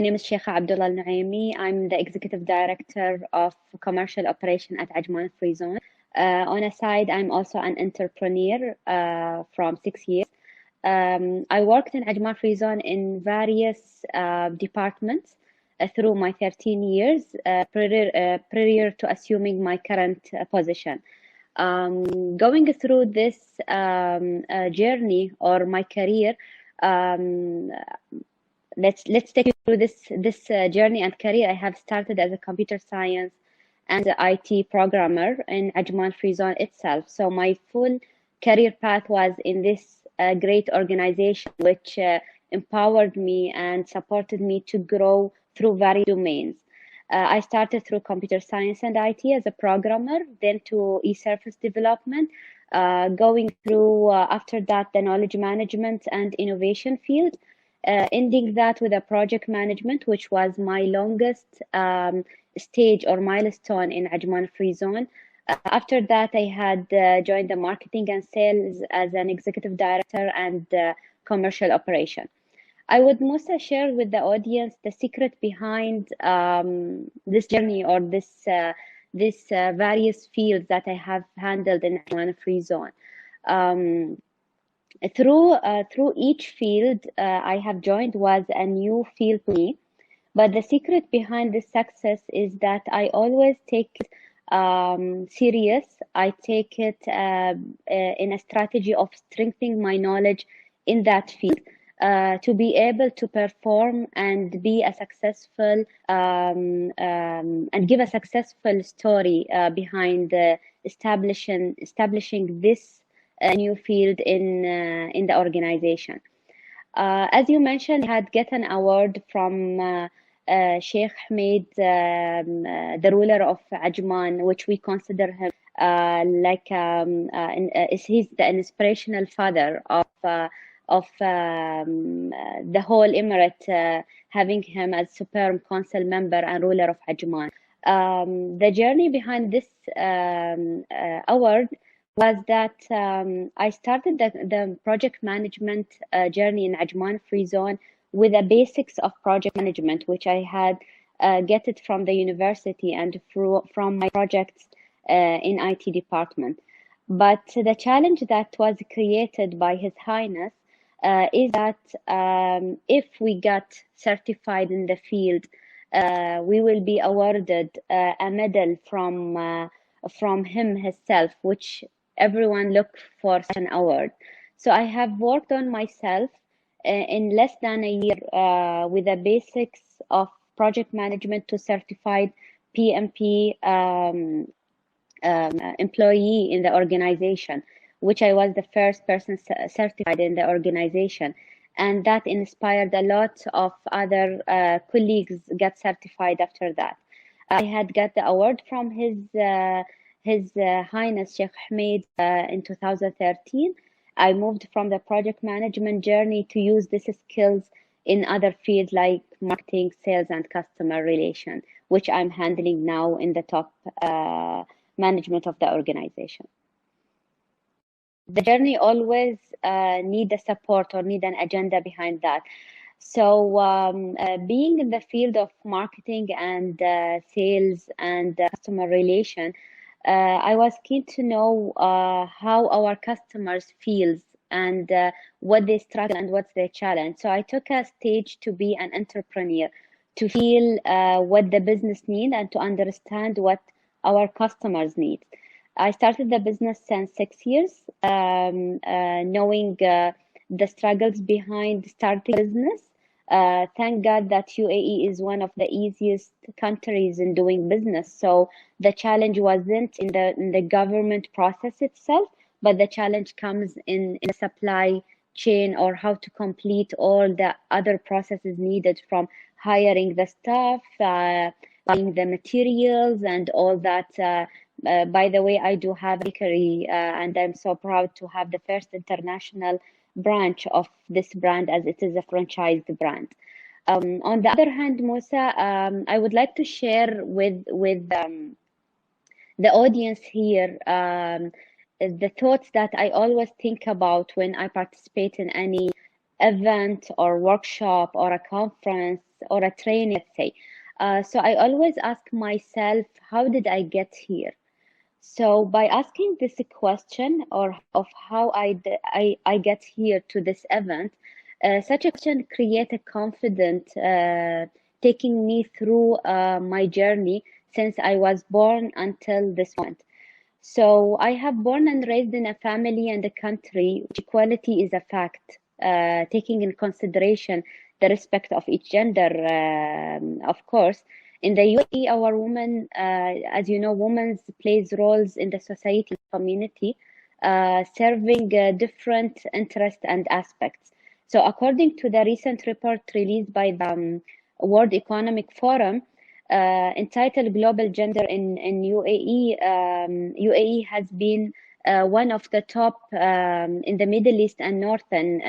My name is Sheikh Abdulla Al Nuaimi. I'm the Executive Director of Commercial Operation at Ajman Free Zone. On a side, I'm also an entrepreneur from 6 years. I worked in Ajman Free Zone in various departments through my 13 years prior to assuming my current position. Going through this journey or my career, um, let's take you through this journey and career. I have started as a computer science and IT programmer in Ajman Free Zone itself. So my full career path was in this great organization, which empowered me and supported me to grow through various domains. I started through computer science and IT as a programmer, then to e-service development, going through after that the knowledge management and innovation field, ending that with a project management, which was my longest stage or milestone in Ajman Free Zone. After that, I had joined the marketing and sales as an executive director and commercial operation. I would, Musa, share with the audience the secret behind this journey or this various fields that I have handled in Ajman Free Zone. Through each field I have joined was a new field to me, but the secret behind this success is that I always take it serious. I take it in a strategy of strengthening my knowledge in that field to be able to perform and be a successful and give a successful story behind establishing this new field in the organization. As you mentioned, I had get an award from Sheikh Hamid, the ruler of Ajman, which we consider him he's the inspirational father of the whole emirate, having him as superb council member and ruler of Ajman. The journey behind this award was that I started the project management journey in Ajman Free Zone with the basics of project management, which I had get it from the university and from my projects in IT department. But the challenge that was created by His Highness is that if we got certified in the field, we will be awarded a medal from him himself, which everyone look for such an award. So I have worked on myself in less than a year with the basics of project management to certified PMP employee in the organization, which I was the first person certified in the organization. And that inspired a lot of other colleagues get certified after that. I had got the award from His Highness Sheikh Hamid in 2013. I moved from the project management journey to use these skills in other fields like marketing, sales, and customer relation, which I'm handling now in the top management of the organization. The journey always need a support or need an agenda behind that. So being in the field of marketing and sales and customer relation, I was keen to know how our customers feels and what they struggle and what's their challenge. So I took a stage to be an entrepreneur, to feel what the business need and to understand what our customers need. I started the business since 6 years, knowing the struggles behind starting business. Thank God that UAE is one of the easiest countries in doing business. So the challenge wasn't in the government process itself, but the challenge comes in the supply chain or how to complete all the other processes needed, from hiring the staff, buying the materials and all that. By the way, I do have a bakery and I'm so proud to have the first international branch of this brand, as it is a franchised brand. On the other hand, Musa, I would like to share with the audience here the thoughts that I always think about when I participate in any event or workshop or a conference or a training, let's say. So I always ask myself, how did I get here? So by asking this question or of how I get here to this event, such a question create a confident taking me through my journey since I was born until this moment. So I have born and raised in a family and a country which equality is a fact, taking in consideration the respect of each gender, of course. In the UAE, our women, as you know, women plays roles in the society community, serving different interests and aspects. So according to the recent report released by the World Economic Forum, entitled Global Gender in UAE. UAE has been one of the top in the Middle East and Northern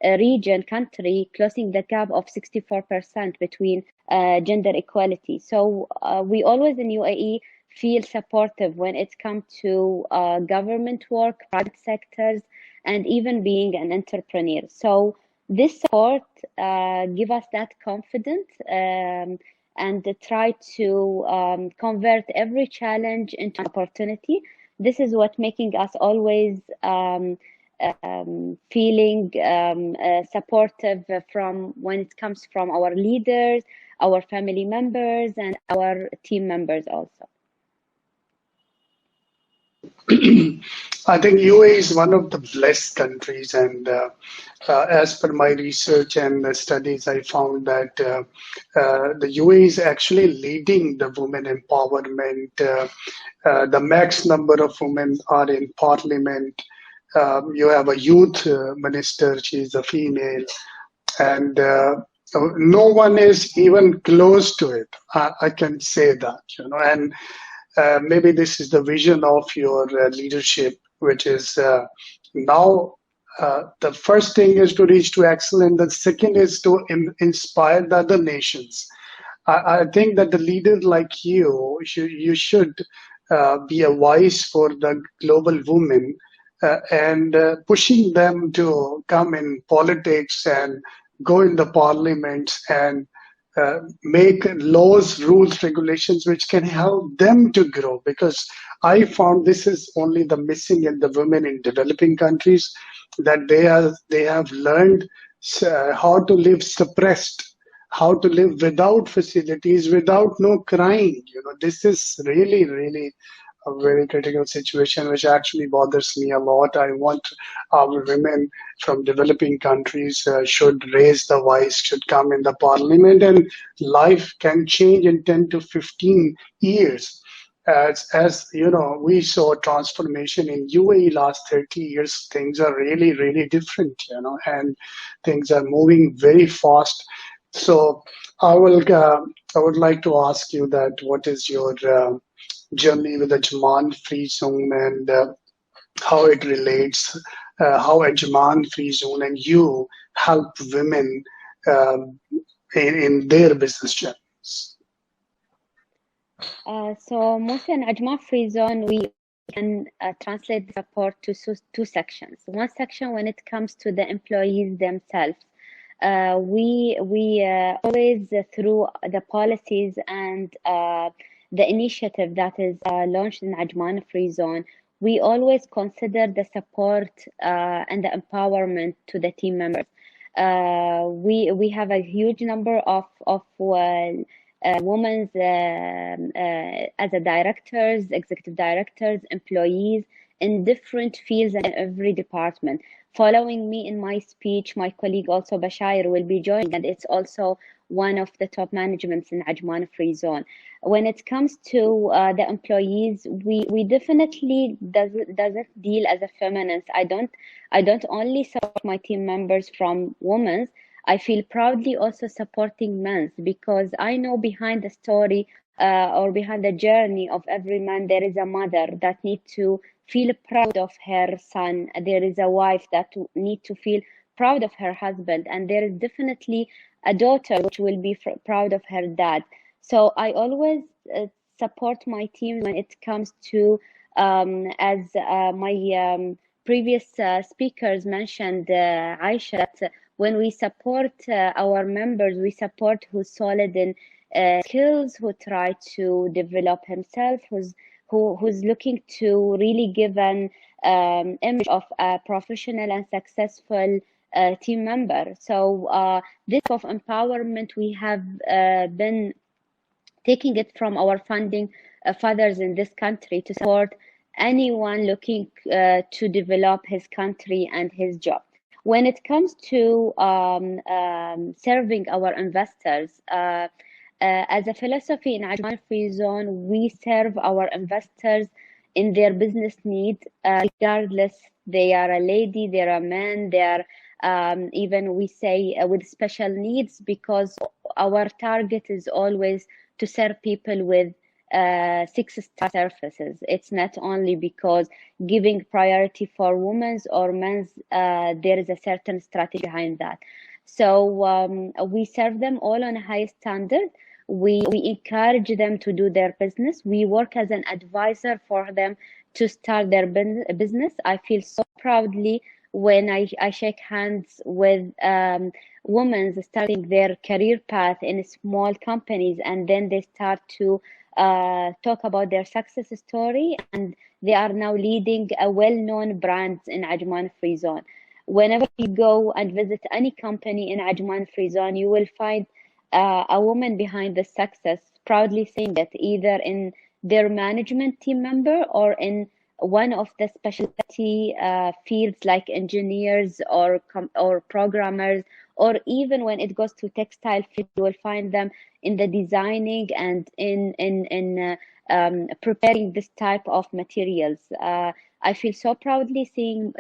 region country, closing the gap of 64% between gender equality. So we always in UAE feel supportive when it comes to government work, private sectors, and even being an entrepreneur. So this support give us that confidence and try to convert every challenge into an opportunity. This is what making us always feeling supportive from when it comes from our leaders, our family members, and our team members also. I think UAE is one of the blessed countries, and as per my research and studies, I found that the UAE is actually leading the women empowerment. The max number of women are in parliament. You have a youth minister; she's a female, and no one is even close to it. I can say that, and maybe this is the vision of your leadership, which is now the first thing is to reach to excellence. The second is to inspire the other nations. I think that the leader like you should be a voice for the global women and pushing them to come in politics and go in the parliaments and make laws, rules, regulations which can help them to grow. Because I found this is only the missing in the women in developing countries, that they have learned how to live suppressed, how to live without facilities, without no crying. This is really, really a very critical situation, which actually bothers me a lot. I want our women from developing countries should raise the voice, should come in the parliament, and life can change in 10 to 15 years. As you know, we saw transformation in UAE last 30 years. Things are really, really different, and things are moving very fast. So I would like to ask you that what is your journey with the Ajman Free Zone and how it relates, how Ajman Free Zone and you help women um, in their business journeys. So Musa and Ajma Free Zone, we can translate the support to two sections. One section when it comes to the employees themselves. We always through the policies and the initiative that is launched in Ajman Free Zone, we always consider the support and the empowerment to the team members. We have a huge number of women as a directors, executive directors, employees in different fields and in every department. Following me in my speech, my colleague also Bashair will be joining, and it's also one of the top managements in Ajman Free Zone. When it comes to the employees, we definitely doesn't deal as a feminist. I don't only support my team members from women's. I feel proudly also supporting men because I know behind the story or behind the journey of every man there is a mother that need to feel proud of her son. There is a wife that need to feel proud of her husband, and there is definitely a daughter which will be proud of her dad. So I always support my team when it comes to as my previous speakers mentioned, Aisha, that when we support our members, we support who's solid in skills, who try to develop himself, who's looking to really give an image of a professional and successful team member. So this of empowerment, we have been taking it from our funding fathers in this country to support anyone looking to develop his country and his job. When it comes to serving our investors, as a philosophy in Ajman Free Zone, we serve our investors in their business needs, regardless they are a lady, they are a man, they are even we say with special needs, because our target is always to serve people with 6-star services. It's not only because giving priority for women's or men's, there is a certain strategy behind that. So we serve them all on a high standard. We encourage them to do their business. We work as an advisor for them to start their business. I feel so proudly when I shake hands with women starting their career path in small companies, and then they start to talk about their success story, and they are now leading a well-known brands in Ajman Free Zone. Whenever you go and visit any company in Ajman Free Zone, you will find a woman behind the success, proudly saying that either in their management team member or in one of the specialty fields like engineers or programmers, or even when it goes to textile field, you will find them in the designing and in preparing this type of materials. I feel so proudly seeing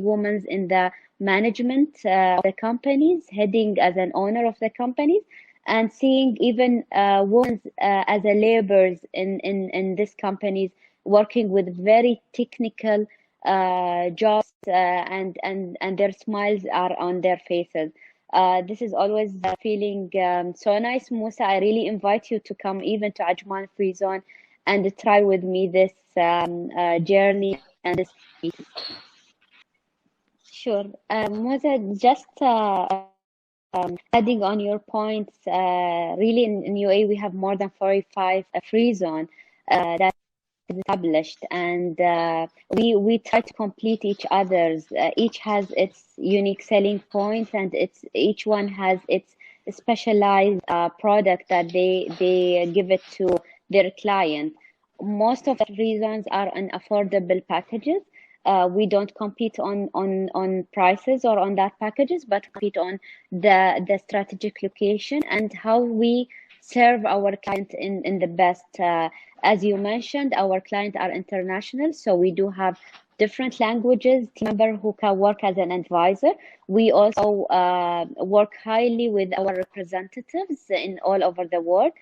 women in the management of the companies, heading as an owner of the companies, and seeing even women as a laborers in these companies, working with very technical jobs, and their smiles are on their faces. This is always feeling so nice, Musa. I really invite you to come even to Ajman Free Zone and try with me this journey and this piece. Sure. Musa, just adding on your points, really in UAE we have more than 45 free zone that is established, and we try to complete each other's. Each has its unique selling points, and each one has its specialized product that they give it to their client. Most of the reasons are on affordable packages. We don't compete on prices or on that packages, but compete on the strategic location and how we serve our client in the best. As you mentioned, our clients are international, so we do have different languages, team member who can work as an advisor. We also work highly with our representatives in all over the world,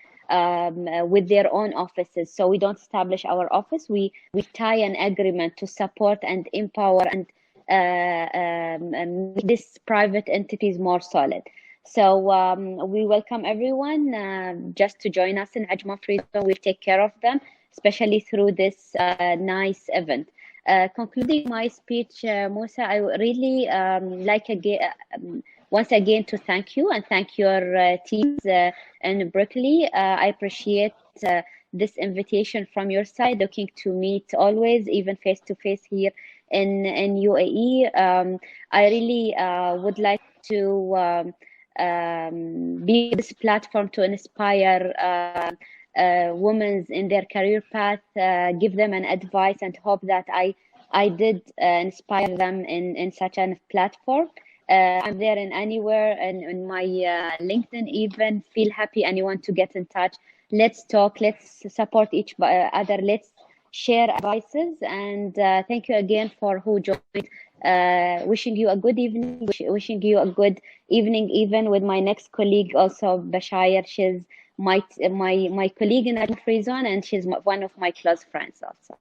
with their own offices. So we don't establish our office. We tie an agreement to support and empower and make these private entities more solid. So we welcome everyone just to join us in Ajman Free Zone. We'll take care of them, especially through this nice event. Concluding my speech, Musa, I would really like again, once again to thank you and thank your teams in Berkeley. I appreciate this invitation from your side, looking to meet always, even face to face here in UAE. I really would like to be this platform to inspire women in their career path, give them an advice, and hope that I did inspire them in such a platform. I'm there in anywhere, and in my LinkedIn even. Feel happy anyone to get in touch. Let's talk, let's support each other, let's share advices, and thank you again for who joined. Wishing you a good evening, wishing you a good evening even with my next colleague also, Bashayr. She's my colleague in Free Zone, and she's one of my close friends also.